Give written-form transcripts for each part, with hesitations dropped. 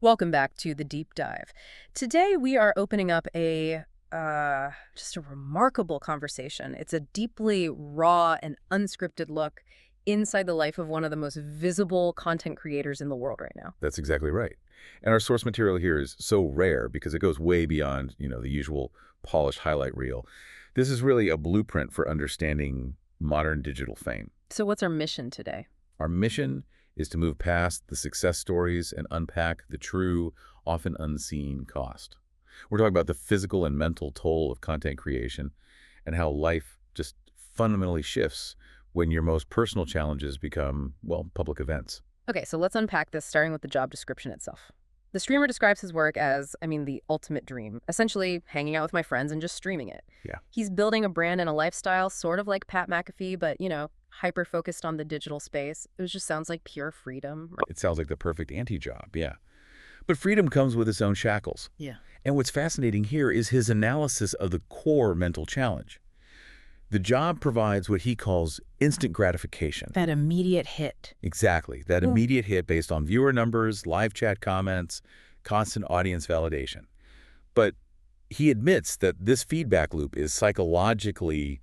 Welcome back to the deep dive. Today we are opening up just a remarkable conversation. It's a deeply raw and unscripted look inside the life of one of the most visible content creators in the world right now. That's exactly right. And our source material here is so rare because it goes way beyond, the usual polished highlight reel. This is really a blueprint for understanding modern digital fame. So what's our mission today? Our mission is to move past the success stories and unpack the true, often unseen cost. We're talking about the physical and mental toll of content creation and how life just fundamentally shifts when your most personal challenges become, well, public events. Okay, so let's unpack this, starting with the job description itself. The streamer describes his work as, the ultimate dream, essentially hanging out with my friends and just streaming it. Yeah. He's building a brand and a lifestyle, sort of like Pat McAfee, but, hyper-focused on the digital space. It just sounds like pure freedom. It sounds like the perfect anti-job, yeah. But freedom comes with its own shackles. Yeah. And what's fascinating here is his analysis of the core mental challenge. The job provides what he calls instant gratification. That immediate hit. Exactly. That immediate hit based on viewer numbers, live chat comments, constant audience validation. But he admits that this feedback loop is psychologically,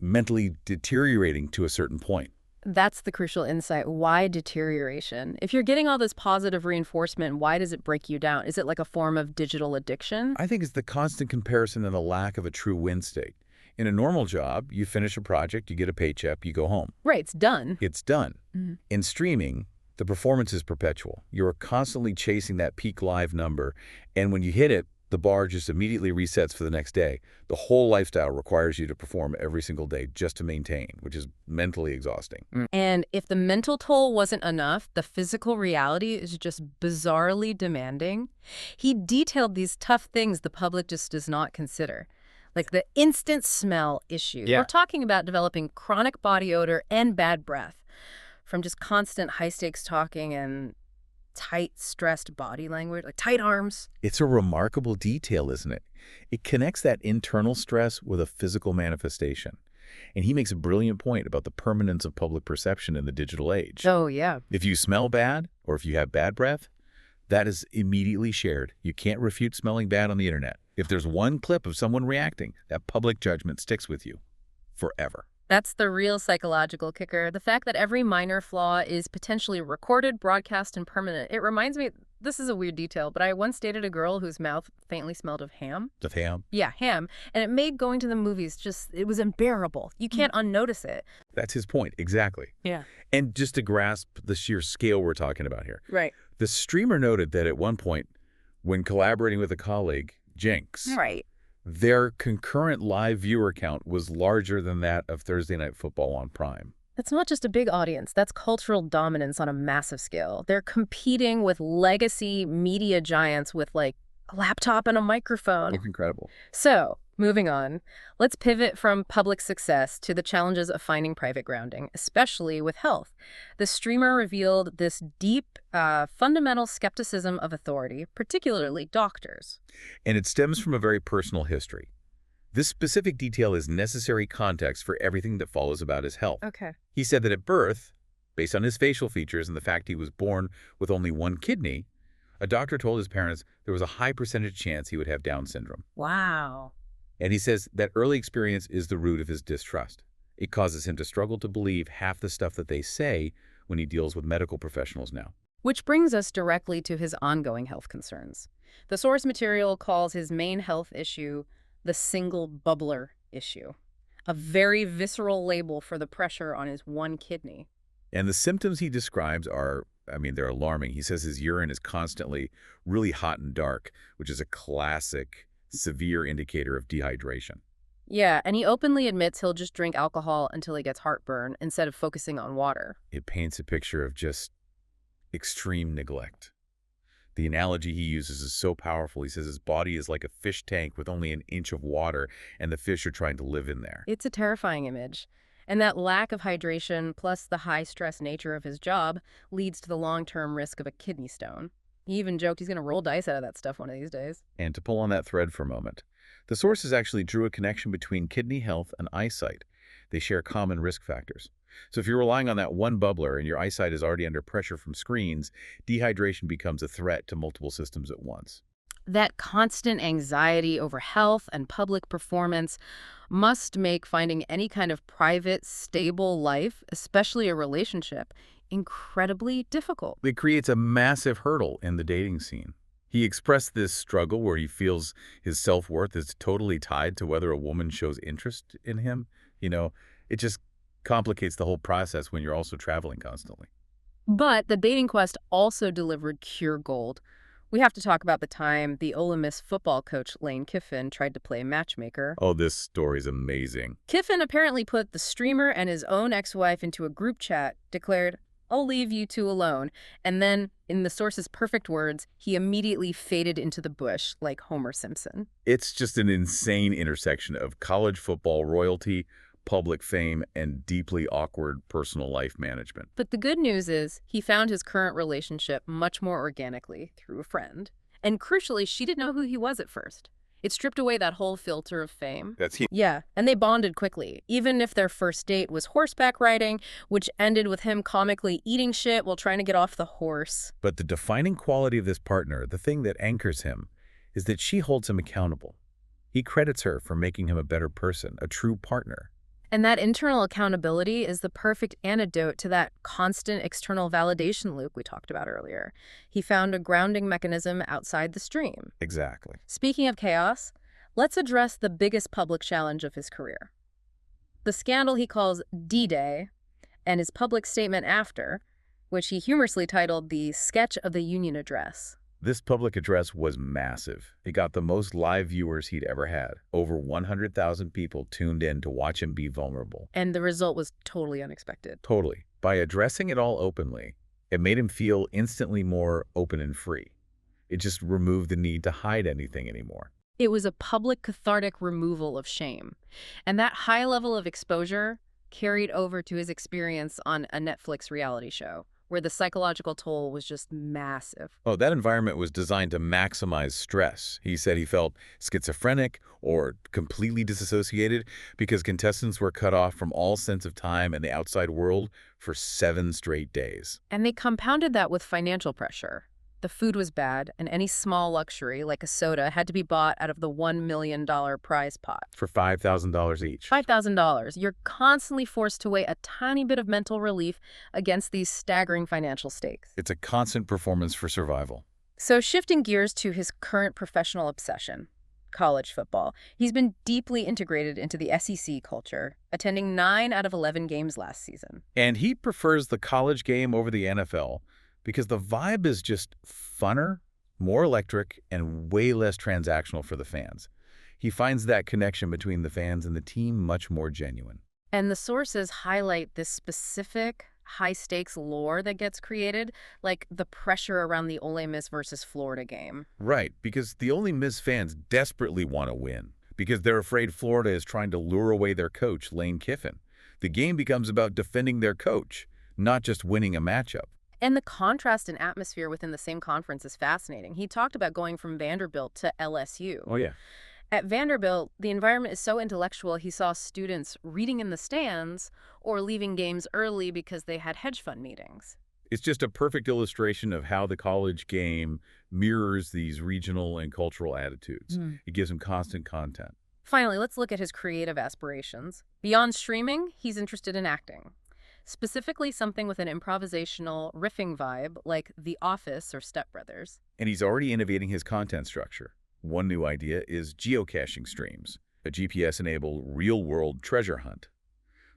mentally deteriorating to a certain point. That's the crucial insight. Why deterioration? If you're getting all this positive reinforcement, why does it break you down? Is it like a form of digital addiction? I think it's the constant comparison and the lack of a true win state. In a normal job, you finish a project, you get a paycheck, you go home. Right, it's done. It's done. Mm-hmm. In streaming, the performance is perpetual. You're constantly chasing that peak live number, and when you hit it, the bar just immediately resets for the next day. The whole lifestyle requires you to perform every single day just to maintain, which is mentally exhausting. And if the mental toll wasn't enough, the physical reality is just bizarrely demanding. He detailed these tough things the public just does not consider. Like the instant smell issue. Yeah. We're talking about developing chronic body odor and bad breath from just constant high-stakes talking and tight, stressed body language, like tight arms. It's a remarkable detail, isn't it? It connects that internal stress with a physical manifestation. And he makes a brilliant point about the permanence of public perception in the digital age. Oh, yeah. If you smell bad or if you have bad breath, that is immediately shared. You can't refute smelling bad on the internet. If there's one clip of someone reacting, that public judgment sticks with you forever. That's the real psychological kicker. The fact that every minor flaw is potentially recorded, broadcast, and permanent. It reminds me, this is a weird detail, but I once dated a girl whose mouth faintly smelled of ham. Of ham? Yeah, ham. And it made going to the movies it was unbearable. You can't unnotice it. That's his point, exactly. Yeah. And just to grasp the sheer scale we're talking about here. Right. The streamer noted that at one point, when collaborating with a colleague, Jinx, Right. their concurrent live viewer count was larger than that of Thursday Night Football on Prime. That's not just a big audience. That's cultural dominance on a massive scale. They're competing with legacy media giants with, like, a laptop and a microphone. It's incredible. So, moving on, let's pivot from public success to the challenges of finding private grounding, especially with health. The streamer revealed this deep, fundamental skepticism of authority, particularly doctors. And it stems from a very personal history. This specific detail is necessary context for everything that follows about his health. Okay. He said that at birth, based on his facial features and the fact he was born with only one kidney, a doctor told his parents there was a high percentage chance he would have Down syndrome. Wow. And he says that early experience is the root of his distrust. It causes him to struggle to believe half the stuff that they say when he deals with medical professionals now. Which brings us directly to his ongoing health concerns. The source material calls his main health issue the single bubbler issue, a very visceral label for the pressure on his one kidney. And the symptoms he describes are, they're alarming. He says his urine is constantly really hot and dark, which is a classic, severe indicator of dehydration. Yeah, and he openly admits he'll just drink alcohol until he gets heartburn instead of focusing on water. It paints a picture of just extreme neglect. The analogy he uses is so powerful. He says his body is like a fish tank with only an inch of water, and the fish are trying to live in there. It's a terrifying image. And that lack of hydration plus the high-stress nature of his job leads to the long-term risk of a kidney stone. He even joked he's going to roll dice out of that stuff one of these days. And to pull on that thread for a moment, the sources actually drew a connection between kidney health and eyesight. They share common risk factors. So if you're relying on that one bubbler and your eyesight is already under pressure from screens, dehydration becomes a threat to multiple systems at once. That constant anxiety over health and public performance must make finding any kind of private, stable life, especially a relationship, incredibly difficult. It creates a massive hurdle in the dating scene. He expressed this struggle where he feels his self-worth is totally tied to whether a woman shows interest in him. You know, it just complicates the whole process when you're also traveling constantly. But the dating quest also delivered cure gold. We have to talk about the time the Ole Miss football coach Lane Kiffin tried to play matchmaker. Oh, this story's amazing. Kiffin apparently put the streamer and his own ex-wife into a group chat, declared, "I'll leave you two alone." And then, in the source's perfect words, he immediately faded into the bush like Homer Simpson. It's just an insane intersection of college football royalty, public fame, and deeply awkward personal life management. But the good news is he found his current relationship much more organically through a friend. And crucially, she didn't know who he was at first. It stripped away that whole filter of fame. That's he. Yeah, and they bonded quickly, even if their first date was horseback riding, which ended with him comically eating shit while trying to get off the horse. But the defining quality of this partner, the thing that anchors him, is that she holds him accountable. He credits her for making him a better person, a true partner. And that internal accountability is the perfect antidote to that constant external validation loop we talked about earlier. He found a grounding mechanism outside the stream. Exactly. Speaking of chaos, let's address the biggest public challenge of his career. The scandal he calls D-Day and his public statement after, which he humorously titled the Sketch of the Union Address. This public address was massive. It got the most live viewers he'd ever had. Over 100,000 people tuned in to watch him be vulnerable. And the result was totally unexpected. Totally. By addressing it all openly, it made him feel instantly more open and free. It just removed the need to hide anything anymore. It was a public cathartic removal of shame. And that high level of exposure carried over to his experience on a Netflix reality show, where the psychological toll was just massive. Oh, that environment was designed to maximize stress. He said he felt schizophrenic or completely disassociated because contestants were cut off from all sense of time and the outside world for 7 straight days. And they compounded that with financial pressure. The food was bad, and any small luxury, like a soda, had to be bought out of the $1 million prize pot. For $5,000 each. $5,000. You're constantly forced to weigh a tiny bit of mental relief against these staggering financial stakes. It's a constant performance for survival. So shifting gears to his current professional obsession, college football. He's been deeply integrated into the SEC culture, attending 9 out of 11 games last season. And he prefers the college game over the NFL because the vibe is just funner, more electric, and way less transactional for the fans. He finds that connection between the fans and the team much more genuine. And the sources highlight this specific high-stakes lore that gets created, like the pressure around the Ole Miss versus Florida game. Right, because the Ole Miss fans desperately want to win, because they're afraid Florida is trying to lure away their coach, Lane Kiffin. The game becomes about defending their coach, not just winning a matchup. And the contrast in atmosphere within the same conference is fascinating. He talked about going from Vanderbilt to LSU. Oh, yeah. At Vanderbilt, the environment is so intellectual, he saw students reading in the stands or leaving games early because they had hedge fund meetings. It's just a perfect illustration of how the college game mirrors these regional and cultural attitudes. It gives them constant content. Finally, let's look at his creative aspirations. Beyond streaming, he's interested in acting. Specifically something with an improvisational, riffing vibe like The Office or Step Brothers. And he's already innovating his content structure. One new idea is geocaching streams, a GPS-enabled real-world treasure hunt.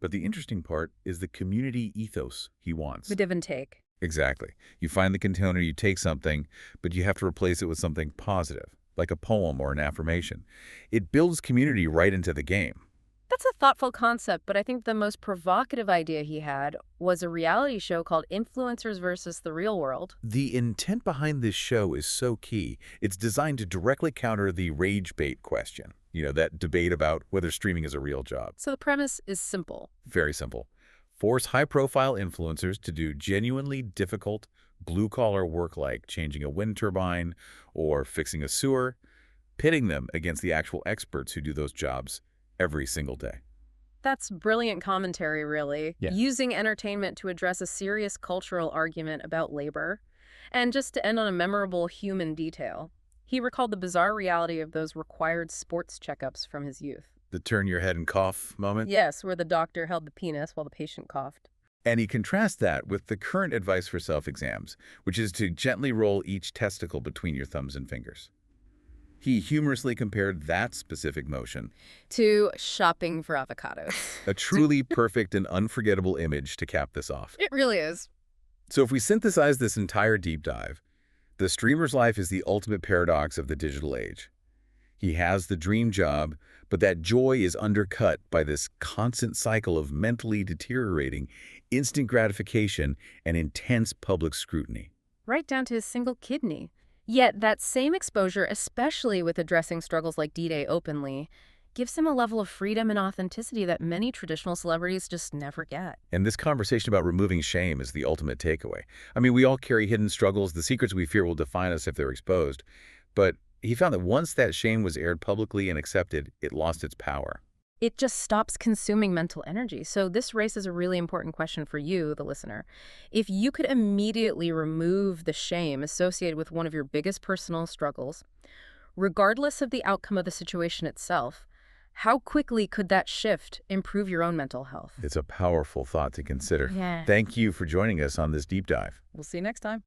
But the interesting part is the community ethos he wants. The give and take. Exactly. You find the container, you take something, but you have to replace it with something positive, like a poem or an affirmation. It builds community right into the game. That's a thoughtful concept, but I think the most provocative idea he had was a reality show called Influencers versus the Real World. The intent behind this show is so key. It's designed to directly counter the rage bait question. You know, that debate about whether streaming is a real job. So the premise is simple. Very simple. Force high-profile influencers to do genuinely difficult, blue-collar work like changing a wind turbine or fixing a sewer, pitting them against the actual experts who do those jobs every single day. That's brilliant commentary, really. Yeah. Using entertainment to address a serious cultural argument about labor. And just to end on a memorable human detail, he recalled the bizarre reality of those required sports checkups from his youth. The turn your head and cough moment. Yes, where the doctor held the penis while the patient coughed. And he contrasts that with the current advice for self-exams, which is to gently roll each testicle between your thumbs and fingers. He humorously compared that specific motion, To shopping for avocados. a truly perfect and unforgettable image to cap this off. It really is. So if we synthesize this entire deep dive, the streamer's life is the ultimate paradox of the digital age. He has the dream job, but that joy is undercut by this constant cycle of mentally deteriorating, instant gratification, and intense public scrutiny. Right down to his single kidney. Yet that same exposure, especially with addressing struggles like D-Day openly, gives him a level of freedom and authenticity that many traditional celebrities just never get. And this conversation about removing shame is the ultimate takeaway. I mean, we all carry hidden struggles. The secrets we fear will define us if they're exposed. But he found that once that shame was aired publicly and accepted, it lost its power. It just stops consuming mental energy. So this raises a really important question for you, the listener. If you could immediately remove the shame associated with one of your biggest personal struggles, regardless of the outcome of the situation itself, how quickly could that shift improve your own mental health? It's a powerful thought to consider. Yeah. Thank you for joining us on this deep dive. We'll see you next time.